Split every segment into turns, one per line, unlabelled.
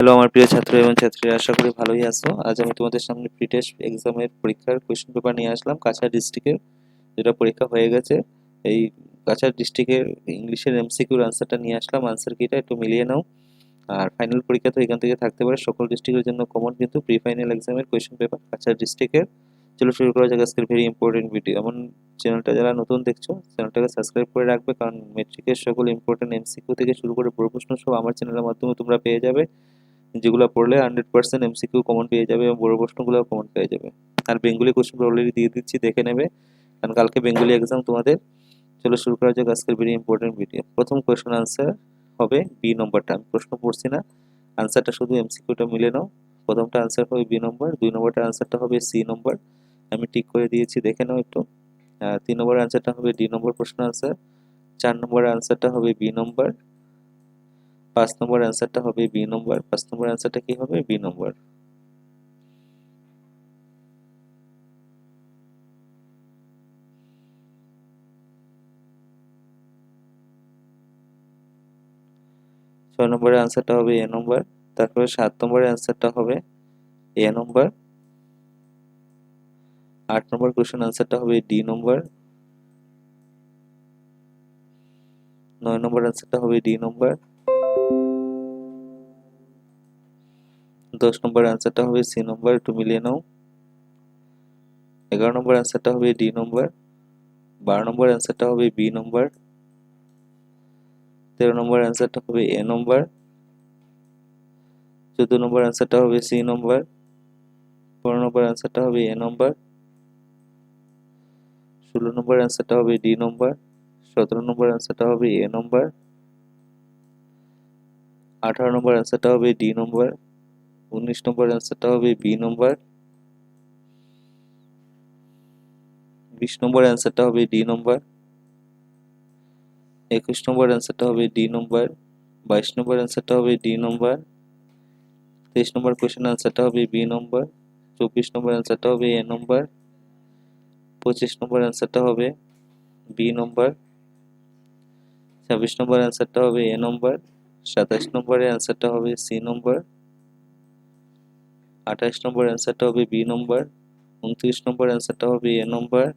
Hello আমার প্রিয় ছাত্র এবং ছাত্রীরা, আশা করি ভালোই আছো। আজ আমি তোমাদের সামনে প্রি টেস্ট এক্সামের পরীক্ষার কোয়েশ্চেন পেপার নিয়ে আসলাম কাছাড় ডিস্ট্রিক্টের, যেটা পরীক্ষা হয়ে গেছে। এই কাছাড় ডিস্ট্রিক্টের ইংলিশের এমসিকিউর আনসারটা নিয়ে আসলাম। আনসার কিটা একটু মিলিয়ে নাও। আর ফাইনাল পরীক্ষা তো এখান থেকে থাকতে পারে, সকল ডিস্ট্রিক্টের জন্য কমন কিন্তু প্রি ফাইনাল এক্সামের কোয়েশ্চেন পেপার কাছাড় ডিস্ট্রিক্টের। চলো শুরু করা যাক আজকের ভেরি ইম্পর্টেন্ট ভিডিও। এমন চ্যানেলটা যারা নতুন দেখছো চ্যানেলটাকে সাবস্ক্রাইব করে রাখবে, কারণ মেট্রিকের সকল ইম্পর্টেন্ট এমসিকিউ থেকে শুরু করে বড় প্রশ্ন সব আমার চ্যানেলের মাধ্যমে তোমরা পেয়ে যাবে, যেগুলো পড়লে 100% এমসিকিউ কমন পেয়ে যাবে এবং বড় প্রশ্নগুলো কমন পেয়ে যাবে। আর বেঙ্গলি কোশ্চেন অলরেডি দিয়ে দিচ্ছি, দেখে নেবে, কারণ কালকে বেঙ্গলি এক্সাম তোমাদের। চলো শুরু করা যাক আজকের ভেরি ইম্পর্টেন্ট ভিডিও। প্রথম কোয়েশ্চেন আনসার হবে বি নম্বরটা। আমি প্রশ্ন পড়ছি না, আনসারটা শুধু এমসিকিউটা মিলে নাও। প্রথমটা আনসার হবে বি নম্বর, 2 নম্বরটা আনসারটা হবে সি নম্বর, আমি ঠিক করে দিয়েছি, দেখে নাও একটু। 3 নম্বর আনসারটা হবে ডি নম্বর প্রশ্ন আনসার। 4 নম্বর আনসারটা হবে বি নম্বর। 5 নম্বর আনসারটা হবে বি নম্বর। 5 নম্বর আনসারটা কি হবে? বি নম্বর। 6 নম্বরের আনসারটা হবে এ নম্বর। তারপরে 7 নম্বরের আনসারটা হবে এ নম্বর। 8 নম্বর কোশ্চেন আনসারটা হবে ডি নম্বর। 9 নম্বর আনসারটা হবে ডি নম্বর। 10 নম্বর আনসারটা হবে সি নম্বর, একটু মিলিয়ে নাও। 11 নম্বর আনসারটা হবে ডি নম্বর। 12 নম্বর আনসারটা হবে বি নম্বর। 13 নম্বর আনসারটা হবে এ নম্বর। 14 নম্বর আনসারটা হবে সি নম্বর। 15 নম্বর আনসারটা হবে এ নম্বর। 16 নম্বর আনসারটা হবে ডি নম্বর। 17 নম্বর আনসারটা হবে এ নম্বর। 18 নম্বর আনসারটা হবে ডি নম্বর। 19 নম্বর আনসারটা হবে বি নম্বর। 20 নম্বর আনসারটা হবে ডি নম্বর। 21 নম্বর আনসারটা হবে ডি নম্বর। 22 নম্বর আনসারটা হবে ডি নম্বর। 23 নম্বর কোশ্চেন আনসারটা হবে বি নম্বর। 24 নম্বর আনসারটা হবে এ নম্বর। 25 নম্বর আনসারটা হবে বি নম্বর। 26 নম্বর আনসারটা হবে এ নম্বর। 27 নম্বরের আনসারটা হবে সি নম্বর। 28 নম্বর আনসারটা হবে বি নম্বর। 29 নম্বর আনসারটা হবে এ নম্বর।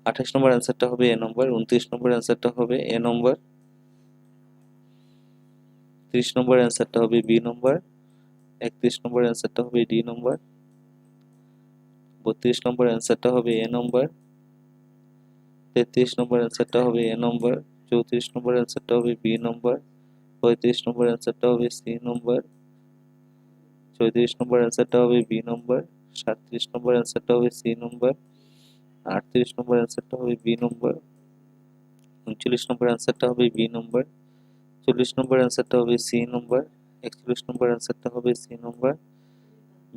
28 নম্বর আনসারটা হবে এ নম্বর। 29 নম্বর আনসারটা হবে এ নম্বর। 30 নম্বর আনসারটা হবে বি নম্বর। 31 নম্বর আনসারটা হবে ডি নম্বর। 32 নম্বর আনসারটা হবে এ নম্বর। 33 নম্বর আনসারটা হবে এ নম্বর। 34 নম্বর আনসারটা হবে বি নম্বর। 35 নম্বর আনসারটা হবে সি নম্বর। 34 নম্বর আনসারটা হবে বি নম্বর। 37 নম্বর আনসারটা হবে সি নম্বর। 38 নম্বর আনসারটা হবে বি নম্বর। 39 নম্বর আনসারটা হবে বি নম্বর। 40 নম্বর আনসারটা হবে সি নম্বর। 41 নম্বর আনসারটা হবে সি নম্বর।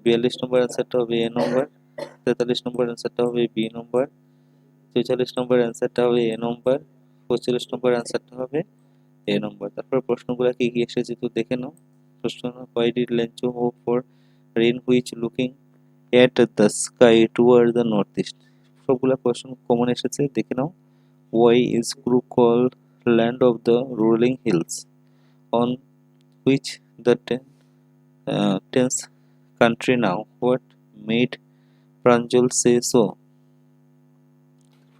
42 নম্বর আনসারটা হবে এ নম্বর। 43 নম্বর আনসারটা হবে বি নম্বর। 44 নম্বর আনসারটা হবে এ নম্বর। 45 নম্বর আনসারটা হবে এ নম্বর। তারপর প্রশ্নগুলো কি কি এসেছে তো দেখে নাও। প্রশ্ন: why did Lencho hope for rain which looking at the sky toward the north east? সবগুলা প্রশ্ন কমন এসেছে, দেখে নাও। Why is Kuru called land of the rolling hills, on which the tense country now? What made Pranjal say so?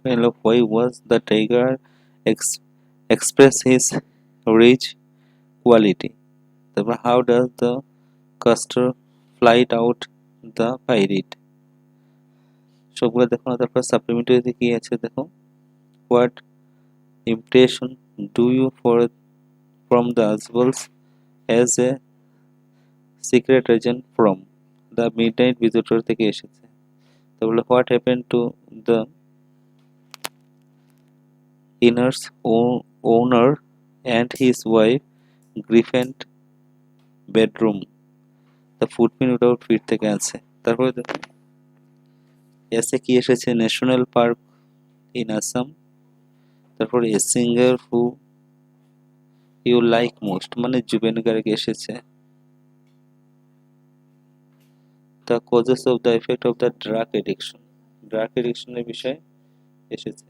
Well, why was the tiger express his rich quality? How does the castor flight out the pirate? সবগুলো দেখো না। তারপর সাপ্লিমেন্টারিতে কি আছে দেখো। What impression do you from the Asbels as a secret agent from the midnight visitor থেকে এসেছে। তাহলে what happen to the inn's owner and his wife Griffin bedroom, the footprint without feet থেকে আছে। তারপরে দেখো এসে কি এসেছে, ন্যাশনাল পার্ক ইন আসাম। তারপরে a singer who you like most, মানে জুবেন গার্গ এসেছে। The causes of the effect of the drug addiction, drug এডিকশনের বিষয়ে এসেছে।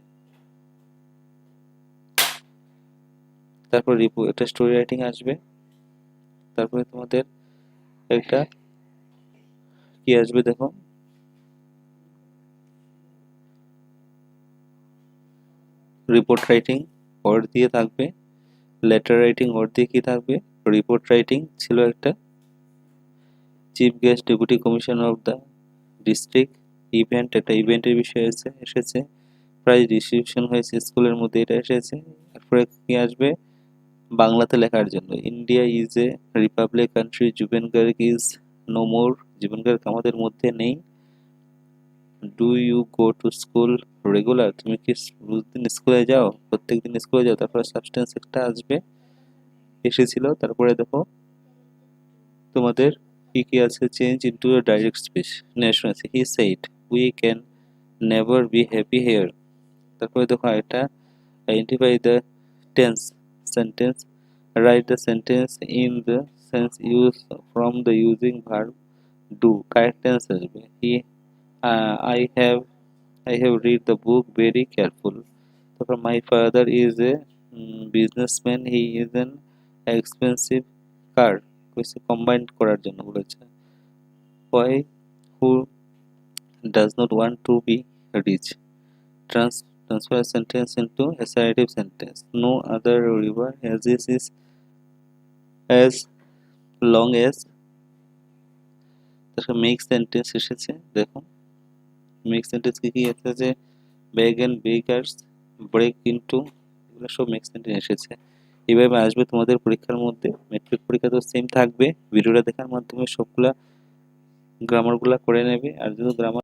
তারপর একটা স্টোরি রাইটিং আসবে। তারপরে তোমাদের একটা কি আসবে দেখো, রিপোর্ট রাইটিং ওর দিয়ে থাকবে, লেটার রাইটিং ওর দিয়ে কি থাকবে, রিপোর্ট রাইটিং ছিল একটা, chief guest deputy commissioner of the district, event একটা ইভেন্টের বিষয়ে এসেছে, প্রাইজ ডিস্ট্রিবিউশন হয়েছে স্কুলের মধ্যে, এটা এসেছে। তারপরে কি আসবে, বাংলাতে লেখার জন্য, India is a republic country, Zubeen Garg is no more, Zubeen Garg আমাদের মধ্যে নেই। Do you go to school regular, তুমি কি প্রতিদিন স্কুলে যাও, প্রত্যেকদিন স্কুলে যাও। তারপরে সাবস্টেন্স একটা আসবে, এসেছিল। তারপরে দেখো তোমাদের কি কি আছে, change into a direct speech nation আছে, he said we can never be happy here. তারপরে দেখো এটা identify the tense sentence, write the sentence in the sense use from the using verb do, correct tense আসবে। হি I have read the book very careful. তারপর my father is a businessman. He is an expensive car. কিছু combined করার জন্য বলেছে। Why who does not want to be rich? Transfer a sentence into assertive sentence. No other river as this is as long as, তারপর make sentence এসেছে দেখো, make sentence কি এসেছে, bag and bakers break into, এগুলো সব make sentence এসেছে। এইভাবে আসবে তোমাদের পরীক্ষার মধ্যে, মেট্রিক পরীক্ষা তো সেম থাকবে। ভিডিওটা দেখার মাধ্যমে সবগুলা গ্রামারগুলা করে নেবে, আর যদি গ্রামার